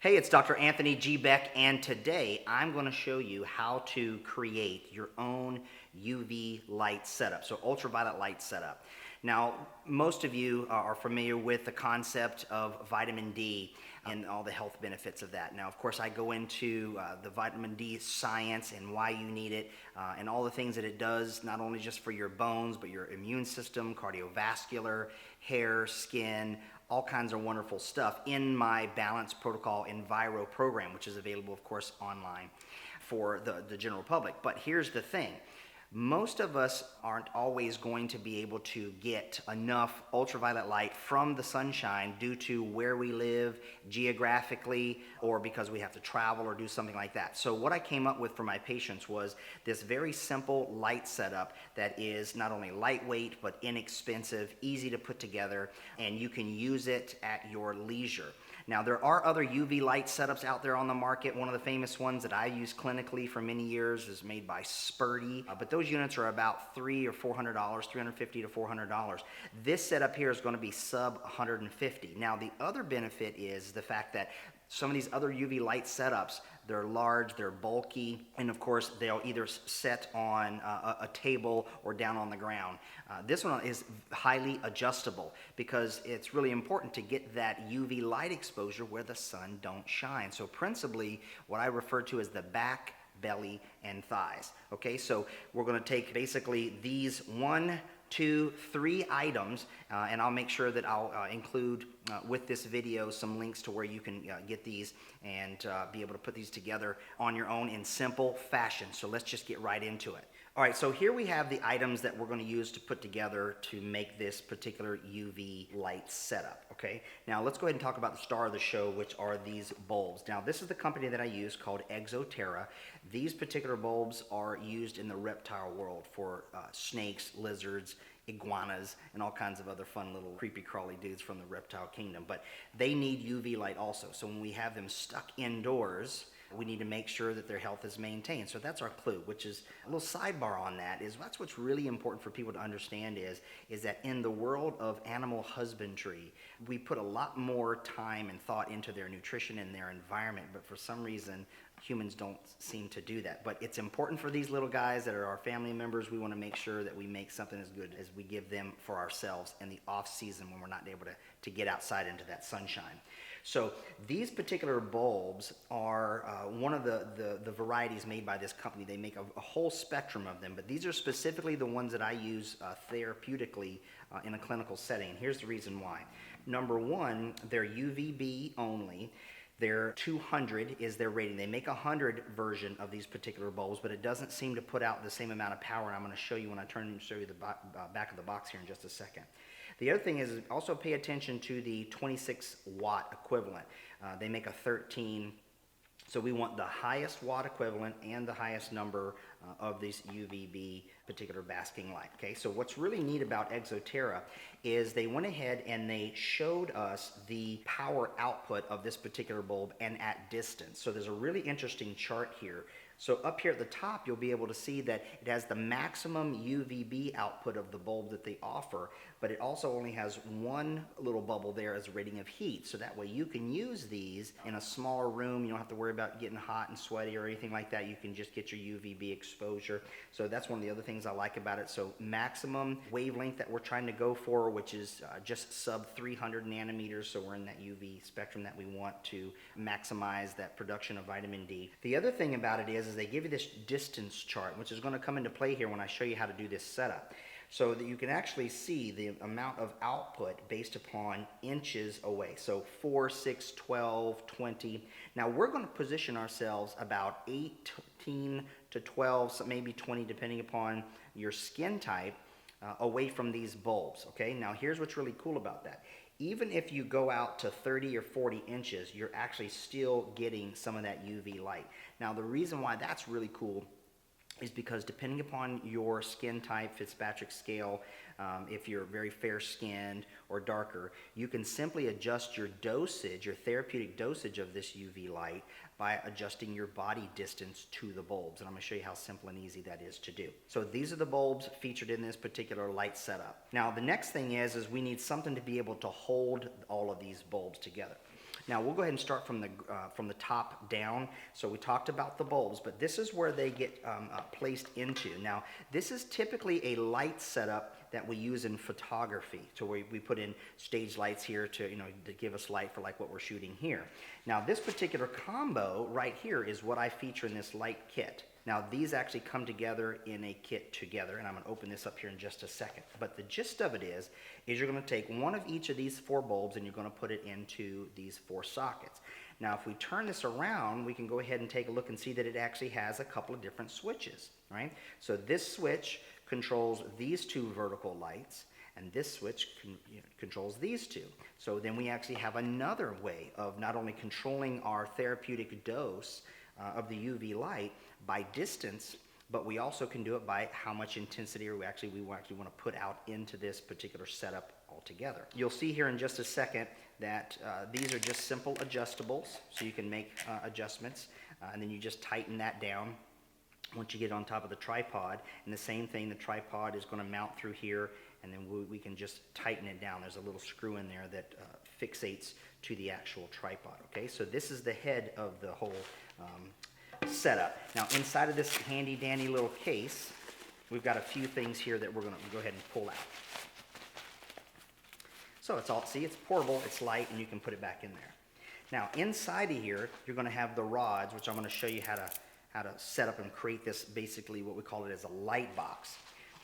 Hey, it's Dr. Anthony G. Beck, and today I'm going to show you how to create your own UV light setup, so ultraviolet light setup. Now, most of you are familiar with the concept of vitamin D and all the health benefits of that. Now, of course, I go into the vitamin D science and why you need it and all the things that it does, not only just for your bones, but your immune system, cardiovascular, hair, skin, all kinds of wonderful stuff in my Balance Protocol Enviro program, which is available, of course, online for the general public. But here's the thing. Most of us aren't always going to be able to get enough ultraviolet light from the sunshine due to where we live geographically or because we have to travel or do something like that. So what I came up with for my patients was this very simple light setup that is not only lightweight but inexpensive, easy to put together, and you can use it at your leisure. Now, there are other UV light setups out there on the market. One of the famous ones that I use clinically for many years is made by Spurdy, but those units are about $300 or $400, $350 to $400. This setup here is going to be sub $150. Now, the other benefit is the fact that some of these other UV light setups, they're large, they're bulky, and of course they'll either set on a table or down on the ground. This one is highly adjustable because it's really important to get that UV light exposure where the sun don't shine. So principally what I refer to as the back, belly, and thighs. Okay, so we're going to take basically these 1, 2, 3 items, and I'll make sure that I'll include with this video some links to where you can get these and be able to put these together on your own in simple fashion. So let's just get right into it. All right, so here we have the items that we're going to use to put together to make this particular UV light setup, okay? Now let's go ahead and talk about the star of the show, which are these bulbs. Now this is the company that I use called ExoTerra. These particular bulbs are used in the reptile world for snakes, lizards, iguanas, and all kinds of other fun little creepy crawly dudes from the reptile kingdom. But they need UV light also. So when we have them stuck indoors, we need to make sure that their health is maintained. So that's our clue, which is a little sidebar on that is that's what's really important for people to understand is that in the world of animal husbandry, we put a lot more time and thought into their nutrition and their environment, but for some reason, humans don't seem to do that. But it's important for these little guys that are our family members. We want to make sure that we make something as good as we give them for ourselves in the off season when we're not able to get outside into that sunshine. So these particular bulbs are one of the varieties made by this company. They make a whole spectrum of them, but these are specifically the ones that I use therapeutically in a clinical setting. Here's the reason why. Number one, they're UVB only. Their 200 is their rating. They make a 100 version of these particular bulbs, but it doesn't seem to put out the same amount of power. I'm going to show you when I turn and show you the back of the box here in just a second. The other thing is also pay attention to the 26 watt equivalent. They make a 13, so we want the highest watt equivalent and the highest number of this UVB particular basking light. Okay, so what's really neat about ExoTerra is they went ahead and they showed us the power output of this particular bulb and at distance. So there's a really interesting chart here. So up here at the top, you'll be able to see that it has the maximum UVB output of the bulb that they offer, but it also only has one little bubble there as a rating of heat. So that way you can use these in a smaller room. You don't have to worry about getting hot and sweaty or anything like that. You can just get your UVB exposure. So that's one of the other things I like about it. So maximum wavelength that we're trying to go for, which is just sub 300 nanometers. So we're in that UV spectrum that we want to maximize that production of vitamin D. The other thing about it is they give you this distance chart, which is going to come into play here when I show you how to do this setup, so that you can actually see the amount of output based upon inches away. So 4, 6, 12, 20. Now we're going to position ourselves about 18 to 12, so maybe 20 depending upon your skin type, away from these bulbs. Okay, now here's what's really cool about that. Even if you go out to 30 or 40 inches, you're actually still getting some of that UV light. Now, the reason why that's really cool is because depending upon your skin type, Fitzpatrick scale, if you're very fair-skinned or darker, you can simply adjust your dosage, your therapeutic dosage of this UV light by adjusting your body distance to the bulbs. And I'm going to show you how simple and easy that is to do. So these are the bulbs featured in this particular light setup. Now, the next thing is we need something to be able to hold all of these bulbs together. Now we'll go ahead and start from the top down. So we talked about the bulbs, but this is where they get placed into. Now this is typically a light setup that we use in photography. So we put in stage lights here to, to give us light for like what we're shooting here. Now this particular combo right here is what I feature in this light kit. Now these actually come together in a kit together, and I'm going to open this up here in just a second. But the gist of it is you're going to take one of each of these 4 bulbs and you're going to put it into these 4 sockets. Now if we turn this around, we can go ahead and take a look and see that it actually has a couple of different switches, right? So this switch controls these 2 vertical lights, and this switch controls these 2. So then we actually have another way of not only controlling our therapeutic dose of the UV light by distance, but we also can do it by how much intensity we actually want to put out into this particular setup altogether. You'll see here in just a second that these are just simple adjustables, so you can make adjustments, and then you just tighten that down once you get on top of the tripod. And the same thing, the tripod is going to mount through here, and then we can just tighten it down. There's a little screw in there that fixates to the actual tripod. Okay, so this is the head of the whole setup. Now inside of this handy dandy little case, we've got a few things here that we're going to go ahead and pull out. So it's portable, it's light, and you can put it back in there. Now inside of here, you're going to have the rods, which I'm going to show you how to set up and create this, basically what we call it as a light box.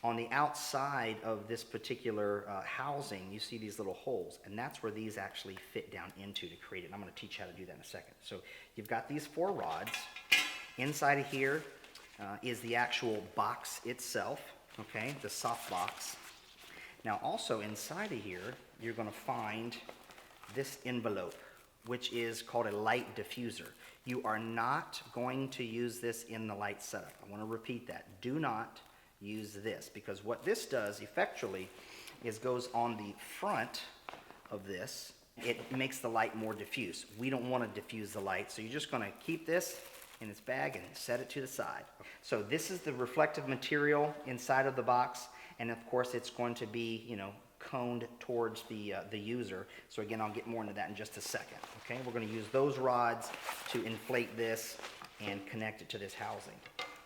On the outside of this particular housing, you see these little holes, and that's where these actually fit down into to create it. And I'm going to teach you how to do that in a second. So you've got these 4 rods. Inside of here is the actual box itself, okay, the soft box. Now also inside of here, you're going to find this envelope, which is called a light diffuser. You are not going to use this in the light setup. I want to repeat that. Do not use this, because what this does effectually is goes on the front of this. It makes the light more diffuse. We don't want to diffuse the light, so you're just going to keep this in its bag and set it to the side. So this is the reflective material inside of the box, and of course it's going to be, coned towards the user. So again, I'll get more into that in just a second. Okay, we're going to use those rods to inflate this and connect it to this housing.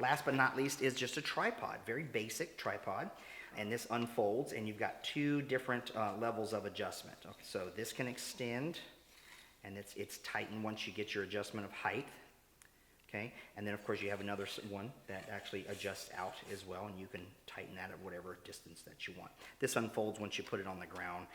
Last but not least is just a tripod, very basic tripod, and this unfolds, and you've got 2 different levels of adjustment. Okay, so this can extend, and it's tightened once you get your adjustment of height. Okay, and then of course you have another one that actually adjusts out as well, and you can tighten that at whatever distance that you want. This unfolds once you put it on the ground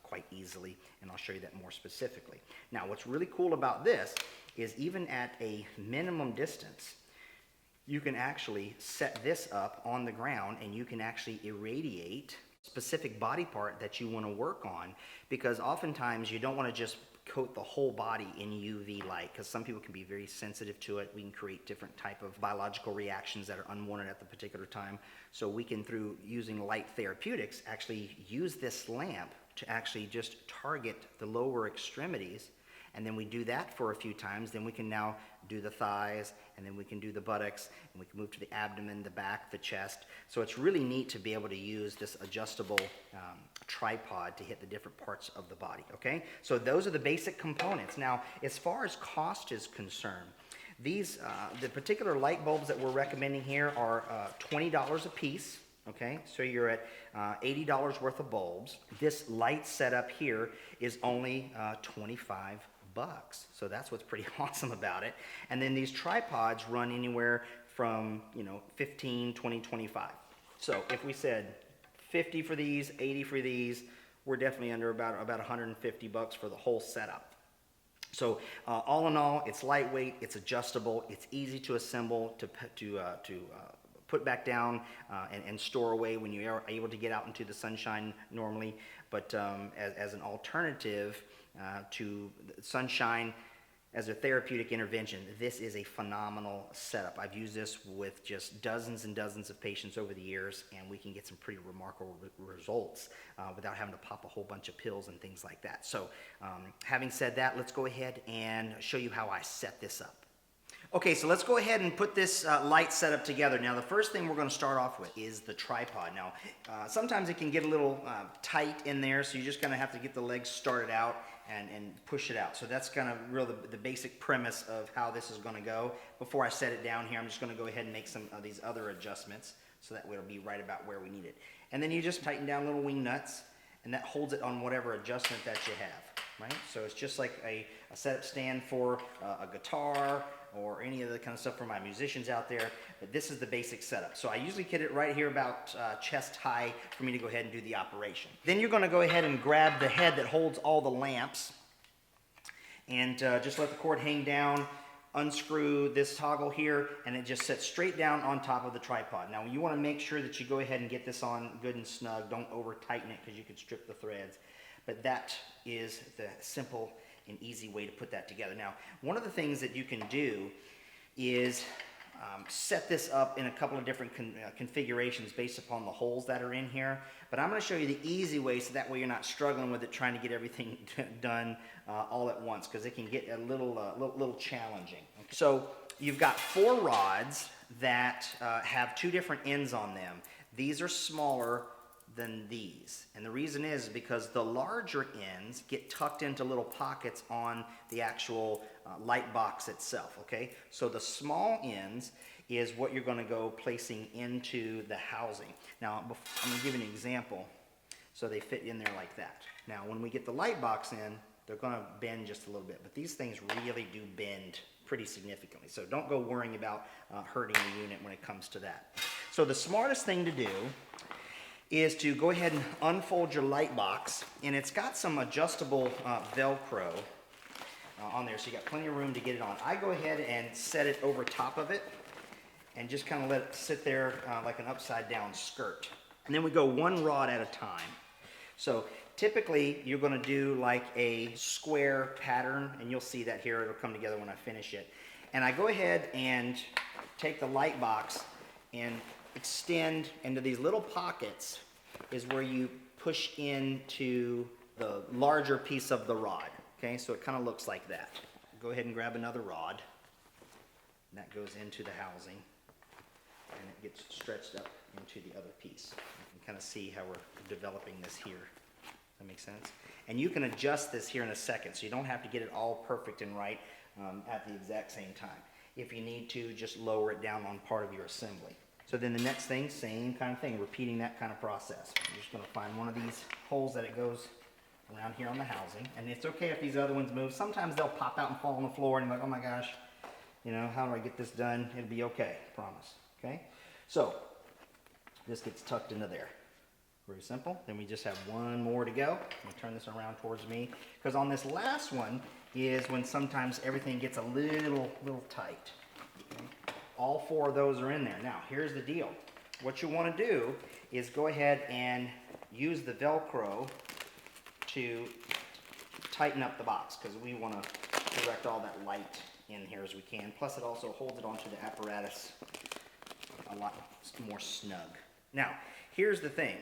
quite easily, and I'll show you that more specifically. Now what's really cool about this is even at a minimum distance, you can actually set this up on the ground, and you can actually irradiate specific body part that you want to work on, because oftentimes you don't want to just coat the whole body in UV light, because some people can be very sensitive to it. We can create different type of biological reactions that are unwanted at the particular time. So we can, through using light therapeutics, actually use this lamp to actually just target the lower extremities. And then we do that for a few times. Then we can now do the thighs, and then we can do the buttocks, and we can move to the abdomen, the back, the chest. So it's really neat to be able to use this adjustable tripod to hit the different parts of the body, okay? So those are the basic components. Now, as far as cost is concerned, these, the particular light bulbs that we're recommending here are $20 a piece. Okay, so you're at $80 worth of bulbs. This light setup here is only 25 bucks. So that's what's pretty awesome about it. And then these tripods run anywhere from, 15, 20, 25. So if we said 50 for these, 80 for these, we're definitely under about 150 bucks for the whole setup. So all in all, it's lightweight, it's adjustable, it's easy to assemble, to put back down and store away when you are able to get out into the sunshine normally. But as an alternative to sunshine as a therapeutic intervention, this is a phenomenal setup. I've used this with just dozens and dozens of patients over the years, and we can get some pretty remarkable results without having to pop a whole bunch of pills and things like that. So having said that, let's go ahead and show you how I set this up. Okay, so let's go ahead and put this light setup together. Now, the first thing we're going to start off with is the tripod. Now, sometimes it can get a little tight in there, so you're just going to have to get the legs started out, and push it out. So that's kind of real the basic premise of how this is going to go. Before I set it down here, I'm just going to go ahead and make some of these other adjustments so that it'll be right about where we need it. And then you just tighten down little wing nuts, and that holds it on whatever adjustment that you have, right? So it's just like a setup stand for a guitar or any of the kind of stuff for my musicians out there, but this is the basic setup. So I usually get it right here about chest high for me to go ahead and do the operation. Then you're going to go ahead and grab the head that holds all the lamps and just let the cord hang down, unscrew this toggle here, and it just sits straight down on top of the tripod. Now you want to make sure that you go ahead and get this on good and snug. Don't over tighten it because you could strip the threads. But that is the simple and easy way to put that together. Now, one of the things that you can do is set this up in a couple of different configurations based upon the holes that are in here. But I'm going to show you the easy way so that way you're not struggling with it trying to get everything done all at once, because it can get a little challenging. Okay. So you've got 4 rods that have 2 different ends on them. These are smaller than these, and the reason is because the larger ends get tucked into little pockets on the actual light box itself. Okay, so the small ends is what you're going to go placing into the housing. Now I'm going to give you an example so they fit in there like that. Now when we get the light box in, they're going to bend just a little bit, but these things really do bend pretty significantly, so don't go worrying about hurting the unit when it comes to that. So the smartest thing to do is to go ahead and unfold your light box, and it's got some adjustable Velcro on there, so you got plenty of room to get it on. I go ahead and set it over top of it and just kind of let it sit there like an upside down skirt. And then we go 1 rod at a time. So typically you're going to do like a square pattern, and you'll see that here. It'll come together when I finish it. And I go ahead and take the light box and extend into these little pockets is where you push into the larger piece of the rod. Okay, so it kind of looks like that. Go ahead and grab another rod, and that goes into the housing, and it gets stretched up into the other piece. You can kind of see how we're developing this here. Does that make sense? And you can adjust this here in a second, so you don't have to get it all perfect and right at the exact same time. If you need to, just lower it down on part of your assembly. So then the next thing, same kind of thing, repeating that kind of process. You're just going to find one of these holes that it goes around here on the housing. And it's okay if these other ones move. Sometimes they'll pop out and fall on the floor, and you're like, oh my gosh, you know, how do I get this done? It'll be okay, promise. Okay? So this gets tucked into there. Very simple. Then we just have 1 more to go. I'm going to turn this around towards me, because on this last one is when sometimes everything gets a little tight. Okay? All 4 of those are in there. Now, here's the deal. What you want to do is go ahead and use the Velcro to tighten up the box, because we want to direct all that light in here as we can. Plus, it also holds it onto the apparatus a lot more snug. Now, here's the thing.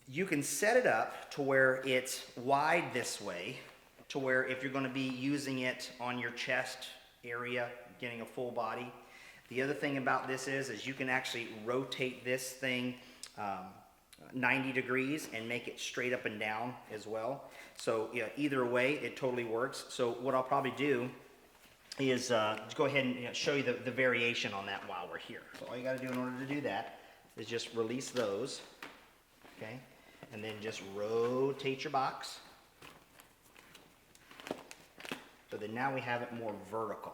You can set it up to where it's wide this way, to where if you're going to be using it on your chest area, getting a full body. The other thing about this is you can actually rotate this thing 90 degrees and make it straight up and down as well. So yeah, either way, it totally works. So what I'll probably do is go ahead and show you the variation on that while we're here. So all you got to do in order to do that is just release those, okay? And then just rotate your box. So then now we have it more vertical.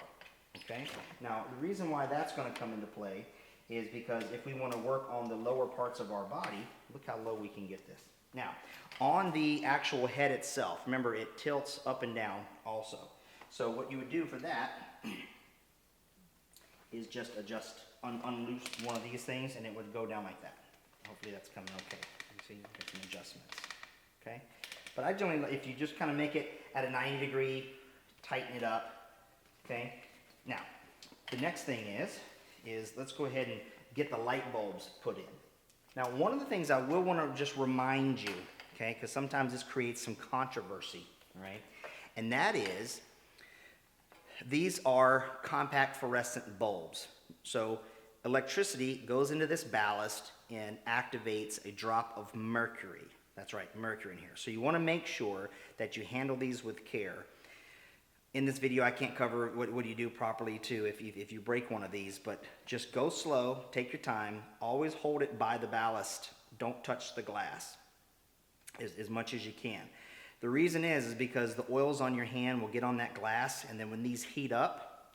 Okay? Now, the reason why that's going to come into play is because if we want to work on the lower parts of our body, look how low we can get this. Now, on the actual head itself, remember it tilts up and down also. So what you would do for that is just unloose one of these things, and it would go down like that. Hopefully that's coming okay. You see, get some adjustments. Okay? But I generally, if you just kind of make it at a 90 degree, tighten it up. Okay? Now, the next thing is let's go ahead and get the light bulbs put in. Now, one of the things I will want to just remind you, okay, because sometimes this creates some controversy, right? And that is, these are compact fluorescent bulbs. So electricity goes into this ballast and activates a drop of mercury. That's right, mercury in here. So you want to make sure that you handle these with care. In this video, I can't cover what do you do properly too if you break one of these, but just go slow, take your time, always hold it by the ballast. Don't touch the glass as much as you can. The reason is because the oils on your hand will get on that glass, and then when these heat up,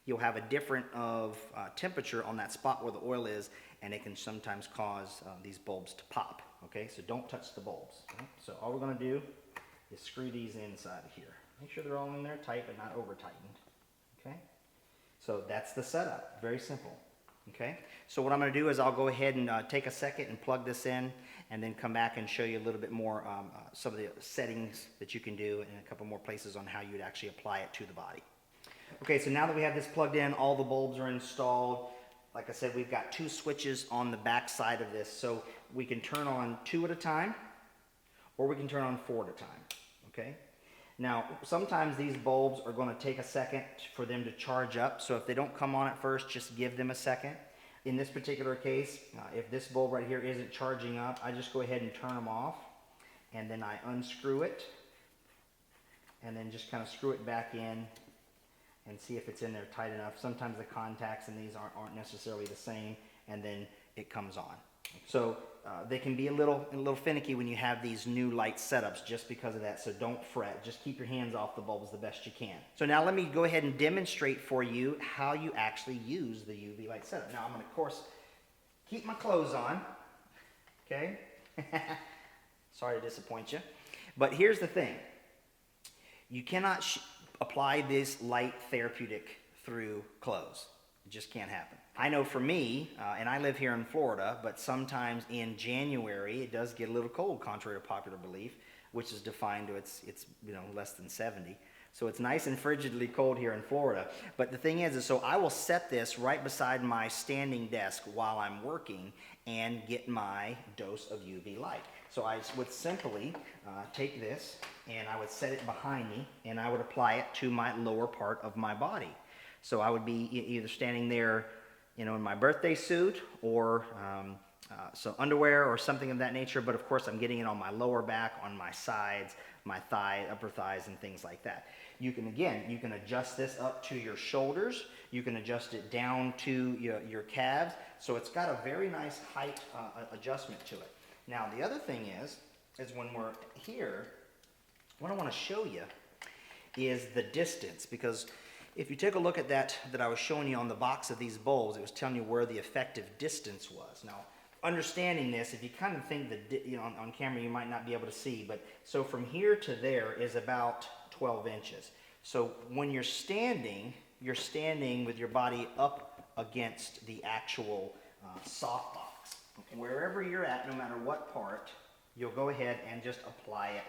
you'll have a different temperature on that spot where the oil is, and it can sometimes cause these bulbs to pop. Okay, so don't touch the bulbs. Okay? So all we're going to do is screw these inside of here. Make sure they're all in there tight but not over tightened. Okay, so that's the setup. Very simple. Okay, so what I'm going to do is I'll go ahead and take a second and plug this in, and then come back and show you a little bit more some of the settings that you can do, and a couple more places on how you'd actually apply it to the body. Okay, so now that we have this plugged in, all the bulbs are installed. Like I said, we've got 2 switches on the back side of this, so we can turn on 2 at a time, or we can turn on 4 at a time. Okay. Now, sometimes these bulbs are going to take a second for them to charge up, so if they don't come on at first, just give them a second. In this particular case, if this bulb right here isn't charging up, I just go ahead and turn them off, and then I unscrew it, and then just kind of screw it back in and see if it's in there tight enough. Sometimes the contacts in these aren't necessarily the same, and then it comes on. So they can be a little finicky when you have these new light setups just because of that, so don't fret. Just keep your hands off the bulbs the best you can. So now let me go ahead and demonstrate for you how you actually use the UV light setup. Now I'm going to, of course, keep my clothes on, okay? Sorry to disappoint you. But here's the thing. You cannot apply this light therapeutic through clothes. It just can't happen. I know for me, and I live here in Florida, but sometimes in January it does get a little cold, contrary to popular belief, which is defined to it's less than 70. So it's nice and frigidly cold here in Florida. But the thing is so I will set this right beside my standing desk while I'm working and get my dose of UV light. So I would simply take this and I would set it behind me, and I would apply it to my lower part of my body. So I would be either standing there, in my birthday suit, or some underwear or something of that nature, but of course I'm getting it on my lower back, on my sides, my thigh, upper thighs, and things like that. You can adjust this up to your shoulders. You can adjust it down to your calves. So it's got a very nice height adjustment to it. Now the other thing is when we're here, what I want to show you is the distance, because if you take a look at that I was showing you on the box of these bulbs, it was telling you where the effective distance was. Now, understanding this, if you kind of think that, on camera you might not be able to see, but so from here to there is about 12 inches. So when you're standing with your body up against the actual soft box. Okay. Wherever you're at, no matter what part, you'll go ahead and just apply it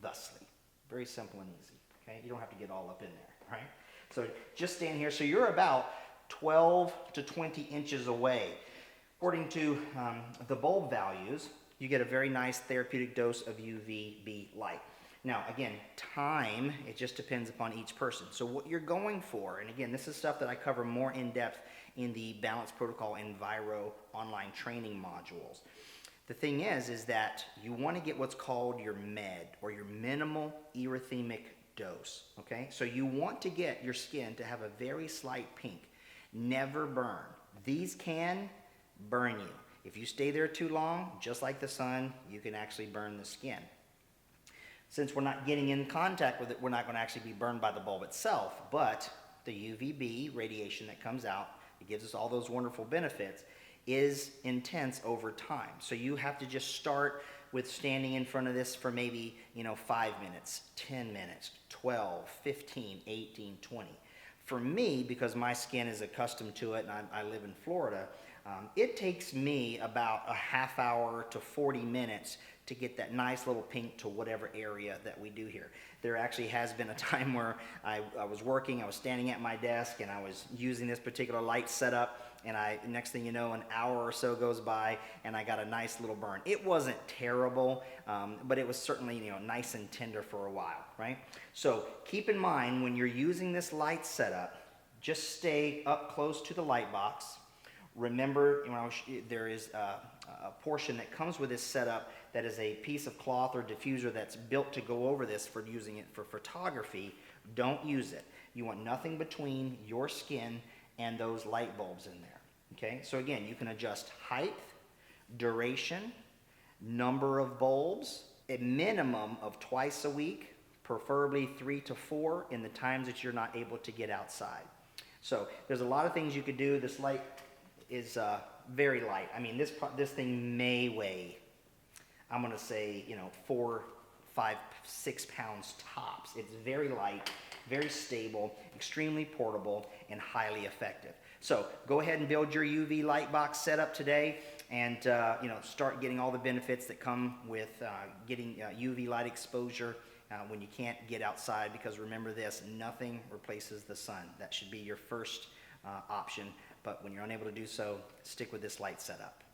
thusly. Very simple and easy. Okay, you don't have to get all up in there, right? So just stand here. So you're about 12 to 20 inches away. According to the bulb values, you get a very nice therapeutic dose of UVB light. Now, again, time, it just depends upon each person. So what you're going for, and again, this is stuff that I cover more in depth in the Balance Protocol Enviro online training modules. The thing is that you want to get what's called your MED, or your minimal erythemic dose, okay? So you want to get your skin to have a very slight pink. Never burn. These can burn you. If you stay there too long, just like the sun, you can actually burn the skin. Since we're not getting in contact with it, we're not going to actually be burned by the bulb itself, but the UVB radiation that comes out, it gives us all those wonderful benefits, is intense over time. So you have to just start with standing in front of this for maybe 5 minutes, 10 minutes, 12, 15, 18, 20. For me, because my skin is accustomed to it and I live in Florida, it takes me about a half hour to 40 minutes to get that nice little pink to whatever area that we do here. There actually has been a time where I was working, I was standing at my desk, and I was using this particular light setup, and next thing you know, an hour or so goes by, and I got a nice little burn. It wasn't terrible, but it was certainly nice and tender for a while, right? So keep in mind, when you're using this light setup, just stay up close to the light box. Remember, there is a portion that comes with this setup that is a piece of cloth or diffuser that's built to go over this for using it for photography. Don't use it. You want nothing between your skin and those light bulbs in there. Okay, so again, you can adjust height, duration, number of bulbs, a minimum of twice a week, preferably 3 to 4 in the times that you're not able to get outside. So there's a lot of things you could do. This light is very light. I mean, this thing may weigh, I'm going to say, 4, 5, 6 pounds tops. It's very light, very stable, extremely portable, and highly effective. So go ahead and build your UV light box setup today, and start getting all the benefits that come with getting UV light exposure when you can't get outside, because remember this, nothing replaces the sun. That should be your first option, but when you're unable to do so, stick with this light setup.